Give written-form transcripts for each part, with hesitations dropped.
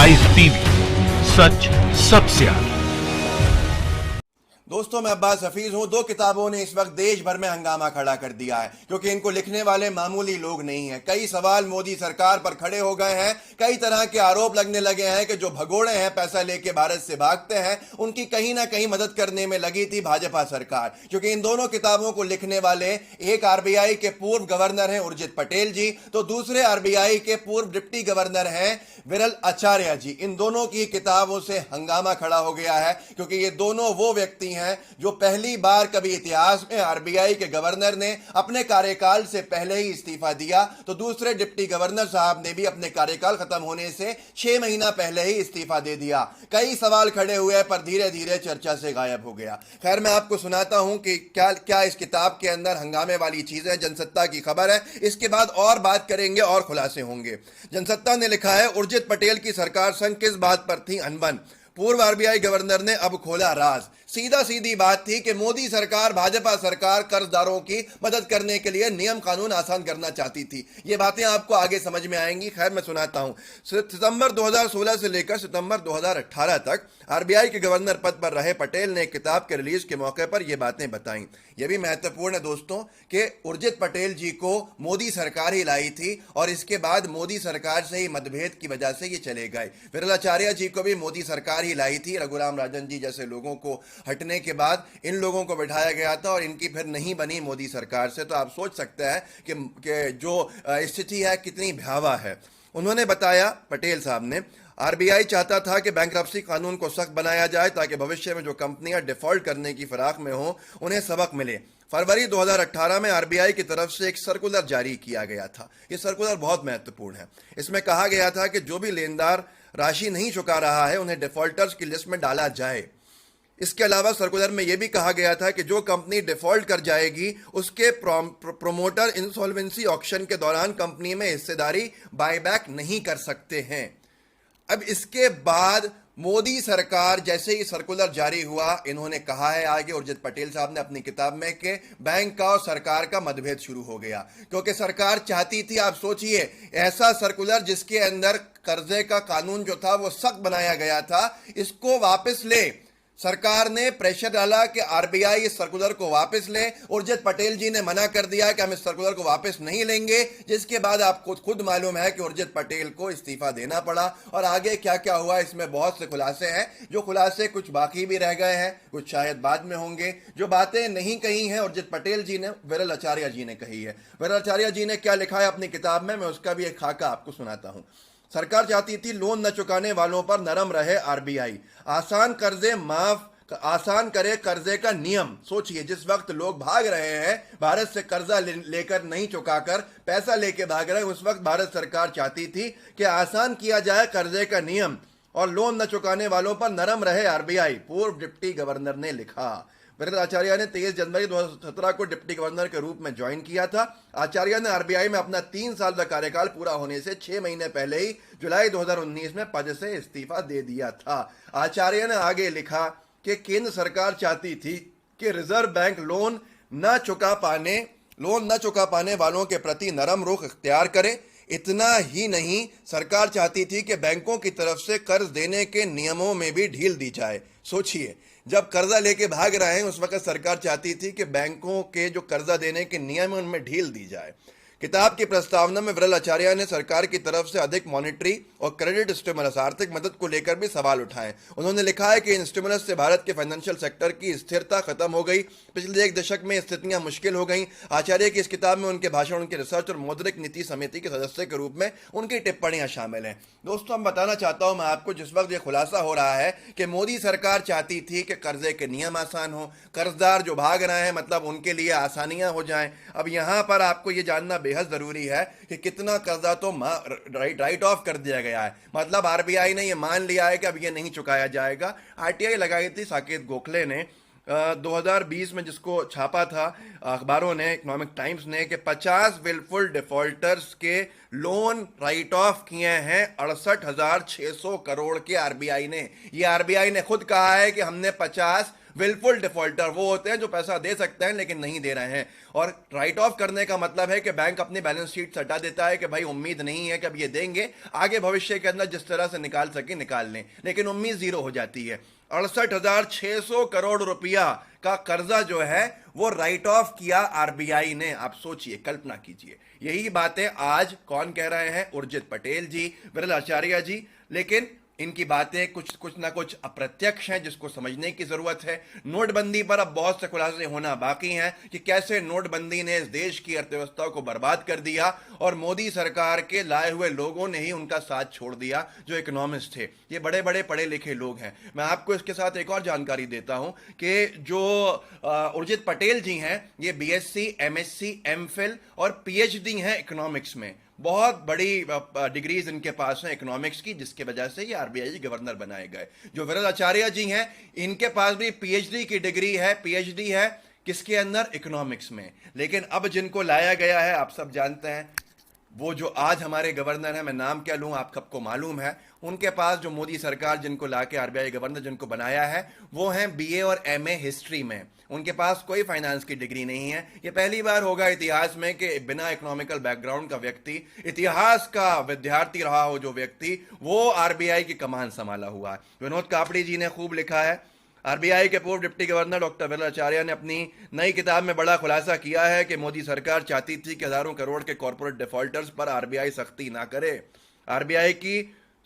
Live TV, सच सबसे आगे। दोस्तों, मैं अब्बास हफीज हूं। दो किताबों ने इस वक्त देश भर में हंगामा खड़ा कर दिया है, क्योंकि इनको लिखने वाले मामूली लोग नहीं हैं। कई सवाल मोदी सरकार पर खड़े हो गए हैं। कई तरह के आरोप लगने लगे हैं कि जो भगोड़े हैं, पैसा लेके भारत से भागते हैं, उनकी कहीं ना कहीं मदद करने में लगी थी भाजपा सरकार। क्योंकि इन दोनों किताबों को लिखने वाले एक आरबीआई के पूर्व गवर्नर हैं उर्जित पटेल जी, तो दूसरे आरबीआई के पूर्व डिप्टी गवर्नर हैं विरल आचार्य जी। इन दोनों की किताबों से हंगामा खड़ा हो गया है, क्योंकि ये दोनों वो व्यक्ति हैं जो पहली बार कभी इतिहास में आरबीआई के गवर्नर ने अपने कार्यकाल से पहले ही इस्तीफा दिया, तो दूसरे डिप्टी गवर्नर साहब ने भी अपने कार्यकाल खत्म होने से 6 महीना पहले ही इस्तीफा दे दिया। कई सवाल खड़े हुए पर धीरे धीरे चर्चा से गायब हो गया। खैर, मैं आपको सुनाता हूं कि क्या क्या इस किताब के अंदर हंगामे वाली चीजें। जनसत्ता की खबर है, इसके बाद और बात करेंगे और खुलासे होंगे। जनसत्ता ने लिखा है, उर्जित पटेल की सरकार संग किस बात पर थी अनबन, पूर्व आरबीआई गवर्नर ने अब खोला राज। सीधा सीधी बात थी कि मोदी सरकार, भाजपा सरकार कर्जदारों की मदद करने के लिए नियम कानून आसान करना चाहती थी। ये बातें आपको आगे समझ में आएंगी। खैर, मैं सुनाता हूं। सितंबर 2016 से लेकर सितंबर 2018 तक आरबीआई के गवर्नर पद पर रहे पटेल ने किताब के रिलीज के मौके पर यह बातें बताई। यह भी महत्वपूर्ण है दोस्तों कि उर्जित पटेल जी को मोदी सरकार ही लाई थी, और इसके बाद मोदी सरकार से ही मतभेद की वजह से ये चले गए। विरल आचार्य जी को भी मोदी सरकार ही लाई थी। रघुराम राजन जी जैसे लोगों को हटने के बाद इन लोगों को बिठाया गया था, और इनकी फिर नहीं बनी मोदी सरकार से। तो आप सोच सकते हैं कि जो स्थिति है कितनी भयावह है। उन्होंने बताया, पटेल साहब ने, आरबीआई चाहता था कि बैंकरप्सी कानून को सख्त बनाया जाए ताकि भविष्य में जो कंपनियां डिफॉल्ट करने की फिराक में हों उन्हें सबक मिले। फरवरी 2018 में आरबीआई की तरफ से एक सर्कुलर जारी किया गया था। यह सर्कुलर बहुत महत्वपूर्ण है। इसमें कहा गया था कि जो भी लेनदार राशि नहीं चुका रहा है उन्हें डिफॉल्टर्स की लिस्ट में डाला जाए। इसके अलावा सर्कुलर में यह भी कहा गया था कि जो कंपनी डिफॉल्ट कर जाएगी उसके प्रोमोटर इंसॉल्वेंसी ऑक्शन के दौरान कंपनी में हिस्सेदारी बायबैक नहीं कर सकते हैं। अब इसके बाद मोदी सरकार जैसे ही सर्कुलर जारी हुआ, इन्होंने कहा है आगे उर्जित पटेल साहब ने अपनी किताब में कि बैंक का और सरकार का मतभेद शुरू हो गया, क्योंकि सरकार चाहती थी, आप सोचिए, ऐसा सर्कुलर जिसके अंदर कर्जे का कानून जो था वो सख्त बनाया गया था, इसको वापस ले। सरकार ने प्रेशर डाला कि आरबीआई इस सर्कुलर को वापस ले। उर्जित पटेल जी ने मना कर दिया कि हम इस सर्कुलर को वापस नहीं लेंगे, जिसके बाद आपको खुद मालूम है कि उर्जित पटेल को इस्तीफा देना पड़ा। और आगे क्या क्या हुआ, इसमें बहुत से खुलासे हैं। जो खुलासे कुछ बाकी भी रह गए हैं, कुछ शायद बाद में होंगे। जो बातें नहीं कही हैं उर्जित पटेल जी ने, विरल आचार्य जी ने कही है। विरल आचार्य जी ने क्या लिखा है अपनी किताब में, मैं उसका भी एक खाका आपको सुनाता हूं। सरकार चाहती थी लोन न चुकाने वालों पर नरम रहे आरबीआई, आसान करे कर्जे का नियम। सोचिए, जिस वक्त लोग भाग रहे हैं भारत से, कर्जा लेकर नहीं चुकाकर पैसा लेके भाग रहे हैं, उस वक्त भारत सरकार चाहती थी कि आसान किया जाए कर्जे का नियम और लोन न चुकाने वालों पर नरम रहे आरबीआई, पूर्व डिप्टी गवर्नर ने लिखा। विरल आचार्य ने 23 जनवरी 2017 को डिप्टी गवर्नर के रूप में ज्वाइन किया था। आचार्य ने आरबीआई में अपना 3 साल का कार्यकाल पूरा होने से 6 महीने पहले ही जुलाई 2019 में पद से इस्तीफा दे दिया था। आचार्य ने आगे लिखा कि केंद्र सरकार चाहती थी कि रिजर्व बैंक लोन न चुका पाने वालों के प्रति नरम रुख इख्तियार करे। इतना ही नहीं, सरकार चाहती थी कि बैंकों की तरफ से कर्ज देने के नियमों में भी ढील दी जाए। सोचिए, जब कर्जा लेके भाग रहे हैं उस वक्त सरकार चाहती थी कि बैंकों के जो कर्जा देने के नियम हैं उनमें ढील दी जाए। किताब की प्रस्तावना में विरल आचार्य ने सरकार की तरफ से अधिक मॉनेटरी और क्रेडिट स्टिमुलस, आर्थिक मदद को लेकर भी सवाल उठाए। उन्होंने लिखा है कि इन स्टिमुलस से भारत के फाइनेंशियल सेक्टर की स्थिरता खत्म हो गई। पिछले एक दशक में स्थितियां मुश्किल हो गई। आचार्य की इस किताब में उनके भाषण, उनके रिसर्च और मौद्रिक नीति समिति के सदस्य के रूप में उनकी टिप्पणियां शामिल हैं। दोस्तों, मैं बताना चाहता हूं मैं आपको, जिस वक्त यह खुलासा हो रहा है कि मोदी सरकार चाहती थी कि कर्जे के नियम आसान हो, कर्जदार जो भाग रहे हैं मतलब उनके लिए आसानियां हो जाएं। अब यहां पर आपको यह जानना बेहद जरूरी है कि कितना कर्जा तो राइट ऑफ कर दिया गया है। मतलब आरबीआई ने यह मान लिया है कि अब यह नहीं चुकाया जाएगा। आरटीआई लगाई थी साकेत गोखले ने 2020 में, जिसको छापा था अखबारों ने, इकोनॉमिक टाइम्स ने, कि 50 विलफुल डिफॉल्टर्स के लोन राइट ऑफ किए हैं 68,600 करोड़ के आरबीआई ने। ये आरबीआई ने खुद कहा है कि हमने 50 विलफुल डिफॉल्टर वो होते हैं जो पैसा दे सकते हैं लेकिन नहीं दे रहे हैं। और राइट ऑफ करने का मतलब है कि बैंक अपनी बैलेंस शीट से हटा देता है कि भाई उम्मीद नहीं है कि अब ये देंगे, आगे भविष्य के अंदर जिस तरह से निकाल सके निकाल लें, लेकिन उम्मीद जीरो हो जाती है। 68,600 करोड़ रुपया का कर्जा जो है वो राइट ऑफ किया आरबीआई ने। आप सोचिए, कल्पना कीजिए। यही बातें आज कौन कह रहे हैं? उर्जित पटेल जी, विरल आचार्य जी। लेकिन इनकी बातें कुछ ना कुछ अप्रत्यक्ष हैं जिसको समझने की जरूरत है। नोटबंदी पर अब बहुत से खुलासे होना बाकी हैं कि कैसे नोटबंदी ने इस देश की अर्थव्यवस्था को बर्बाद कर दिया और मोदी सरकार के लाए हुए लोगों ने ही उनका साथ छोड़ दिया, जो इकोनॉमिस्ट थे। ये बड़े बड़े पढ़े लिखे लोग हैं। मैं आपको इसके साथ एक और जानकारी देता हूं कि जो उर्जित पटेल जी हैं, ये बीएससी, एमएससी, एमफिल और पीएचडी हैं इकोनॉमिक्स में। बहुत बड़ी डिग्रीज इनके पास हैं इकोनॉमिक्स की, जिसके वजह से ये आरबीआई गवर्नर बनाए गए। जो विरल आचार्य जी हैं, इनके पास भी पीएचडी की डिग्री है, पीएचडी है किसके अंदर? इकोनॉमिक्स में। लेकिन अब जिनको लाया गया है, आप सब जानते हैं, वो जो आज हमारे गवर्नर हैं, मैं नाम क्या लूं, आप सबको मालूम है। उनके पास जो मोदी सरकार जिनको लाके आरबीआई गवर्नर जिनको बनाया है, वो हैं बीए और एमए हिस्ट्री में। उनके पास कोई फाइनेंस की डिग्री नहीं है। ये पहली बार होगा इतिहास में कि बिना इकोनॉमिकल बैकग्राउंड का व्यक्ति, इतिहास का विद्यार्थी रहा हो जो व्यक्ति, वो आरबीआई की कमान संभाला हुआ है। विनोद कापड़ी जी ने खूब लिखा है। आरबीआई के पूर्व deputy governor doctor Viral Acharya ने अपनी नई किताब में बड़ा खुलासा किया है कि मोदी सरकार चाहती थी कि हजारों करोड़ के कॉर्पोरेट डिफॉल्टर्स पर आरबीआई सख्ती ना करे। आरबीआई की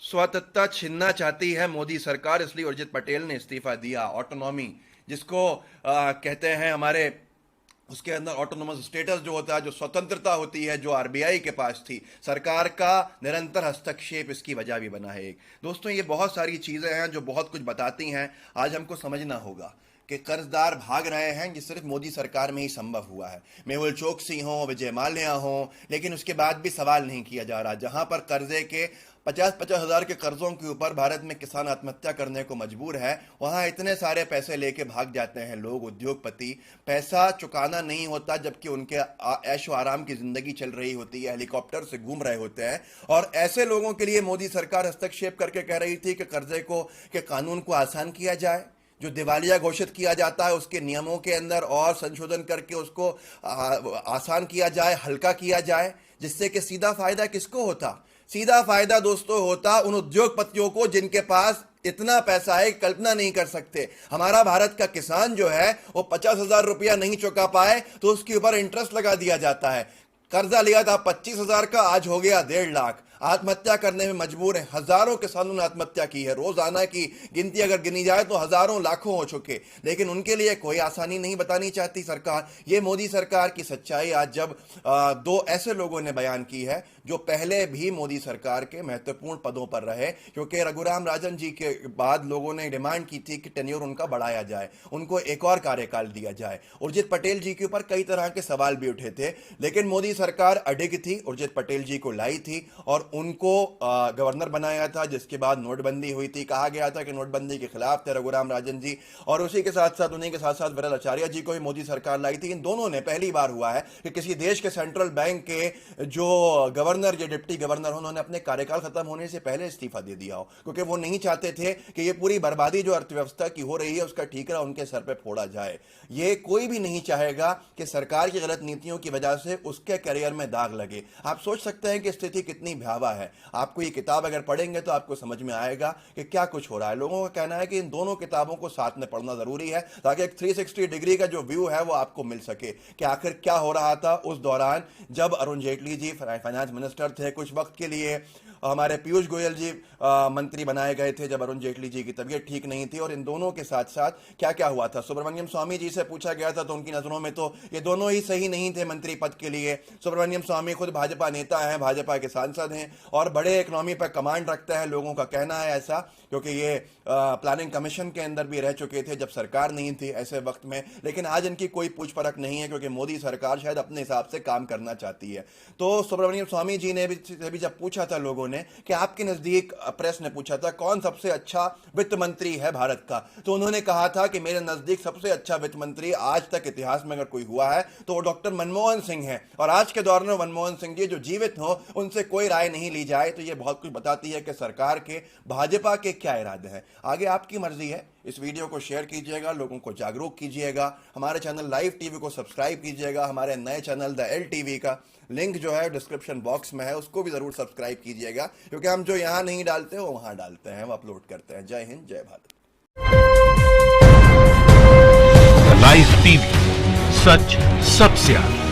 स्वायत्तता छीनना चाहती है मोदी सरकार, इसलिए उर्जित पटेल ने इस्तीफा दिया। ऑटोनॉमी जिसको कहते हैं हमारे, उसके अंदर ऑटोनोमस स्टेटस जो होता है, जो स्वतंत्रता होती है, जो आरबीआई के पास थी, सरकार का निरंतर हस्तक्षेप इसकी वजह भी बना है। दोस्तों, ये बहुत सारी चीजें हैं जो बहुत कुछ बताती हैं। आज हमको समझना होगा कि कर्जदार भाग रहे हैं, ये सिर्फ मोदी सरकार में ही संभव हुआ है। मेहुल चोकसी हो, विजय माल्या हो, लेकिन उसके बाद भी सवाल नहीं किया जा रहा। जहां पर कर्जे के 50-50 हजार के कर्जों के ऊपर भारत में किसान आत्महत्या करने को मजबूर है, वहां इतने सारे पैसे लेके भाग जाते हैं लोग, उद्योगपति। पैसा चुकाना नहीं होता, जबकि उनके ऐशो आराम की जिंदगी चल रही होती है, हेलीकॉप्टर से घूम रहे होते हैं। और ऐसे लोगों के लिए मोदी सरकार हस्तक्षेप करके कह रही थी कि कर्जे को, के कानून को आसान किया जाए, जो दिवालिया घोषित किया जाता है उसके नियमों के अंदर और संशोधन करके उसको आसान किया जाए, हल्का किया जाए, जिससे कि सीधा फायदा किसको होता? सीधा फायदा दोस्तों होता उन उद्योगपतियों को जिनके पास इतना पैसा है, कल्पना नहीं कर सकते। हमारा भारत का किसान जो है वो 50,000 रुपया नहीं चुका पाए तो उसके ऊपर इंटरेस्ट लगा दिया जाता है। कर्जा लिया था 25,000 का, आज हो गया 1.5 लाख। आत्महत्या करने में मजबूर है। हजारों किसानों ने आत्महत्या की है। रोजाना की गिनती अगर गिनी जाए तो हजारों लाखों हो चुके, लेकिन उनके लिए कोई आसानी नहीं बतानी चाहती सरकार। ये मोदी सरकार की सच्चाई आज जब दो ऐसे लोगों ने बयान की है जो पहले भी मोदी सरकार के महत्वपूर्ण पदों पर रहे, क्योंकि रघुराम राजन जी के बाद लोगों ने डिमांड की थी कि टेन्योर उनका बढ़ाया जाए, उनको एक और कार्यकाल दिया जाए। उर्जित पटेल जी के ऊपर कई तरह के सवाल भी उठे थे, लेकिन मोदी सरकार अडिग थी, उर्जित पटेल जी को लाई थी और उनको गवर्नर बनाया था। जिसके बाद नोटबंदी हुई थी, कहा गया था कि नोटबंदी के खिलाफ थे रघुराम राजन जी, और उसी के साथ साथ उन्हीं के साथ साथ विरल आचार्य जी को भी मोदी सरकार लाई थी। इन दोनों ने पहली बार हुआ है कि किसी देश के सेंट्रल बैंक के जो गवर्नर या डिप्टी गवर्नर उन्होंने अपने कार्यकाल खत्म होने से पहले इस्तीफा दे दिया हो, क्योंकि वो नहीं चाहते थे कि ये पूरी बर्बादी जो अर्थव्यवस्था की हो रही है उसका ठीकरा उनके सर पे फोड़ा जाए। ये कोई भी नहीं चाहेगा कि सरकार की गलत नीतियों की वजह से उसके करियर में दाग लगे। आप सोच सकते हैं कि स्थिति कितनी भयावह है। आपको ये किताब अगर पढ़ेंगे तो आपको समझ में आएगा कि क्या कुछ हो रहा है। लोगों का कहना है कि इन दोनों किताबों को साथ में पढ़ना जरूरी है ताकि एक 360 डिग्री का जो व्यू है वो आपको मिल सके कि आखिर क्या हो रहा था उस दौरान जब अरुण जेटली जी फाइनेंस मिनिस्टर थे। कुछ वक्त के लिए हमारे पीयूष गोयल जी मंत्री बनाए गए थे जब अरुण जेटली जी की तबीयत ठीक नहीं थी, और इन दोनों के साथ साथ क्या क्या हुआ था। सुब्रमण्यम स्वामी जी से पूछा गया था तो उनकी नजरों में तो ये दोनों ही सही नहीं थे मंत्री पद के लिए। सुब्रमण्यम स्वामी खुद भाजपा नेता हैं, भाजपा के सांसद हैं और बड़े इकोनॉमी पर कमांड रखते हैं, लोगों का कहना है ऐसा, क्योंकि ये प्लानिंग कमीशन के अंदर भी रह चुके थे जब सरकार नहीं थी ऐसे वक्त में। लेकिन आज इनकी कोई पूछ परख नहीं है क्योंकि मोदी सरकार शायद अपने हिसाब से काम करना चाहती है। तो सुब्रमण्यम स्वामी जी ने भी जब पूछा था लोगों ने कि आपके नजदीक, प्रेस ने पूछा था कौन सबसे अच्छा वित्त मंत्री है भारत का, तो उन्होंने कहा था कि मेरे नजदीक सबसे अच्छा वित्त मंत्री आज तक इतिहास में अगर कोई हुआ है तो वो डॉक्टर मनमोहन सिंह है, और आज के दौर में मनमोहन सिंह जी जो जीवित हो उनसे कोई राय नहीं ली जाए। तो ये बहुत कुछ बताती है कि सरकार के, भाजपा के क्या इरादे हैं। आगे आपकी मर्जी है इस वीडियो को शेयर कीजिएगा, लोगों को जागरूक कीजिएगा, हमारे चैनल लाइव टीवी को सब्सक्राइब कीजिएगा, हमारे नए चैनल द एल टीवी का लिंक जो है डिस्क्रिप्शन बॉक्स में है, उसको भी जरूर सब्सक्राइब कीजिएगा, क्योंकि हम जो यहाँ नहीं डालते वो वहाँ डालते हैं, वो अपलोड करते हैं। जय हिंद, जय भारत। लाइव टीवी, सच सबसे आगे।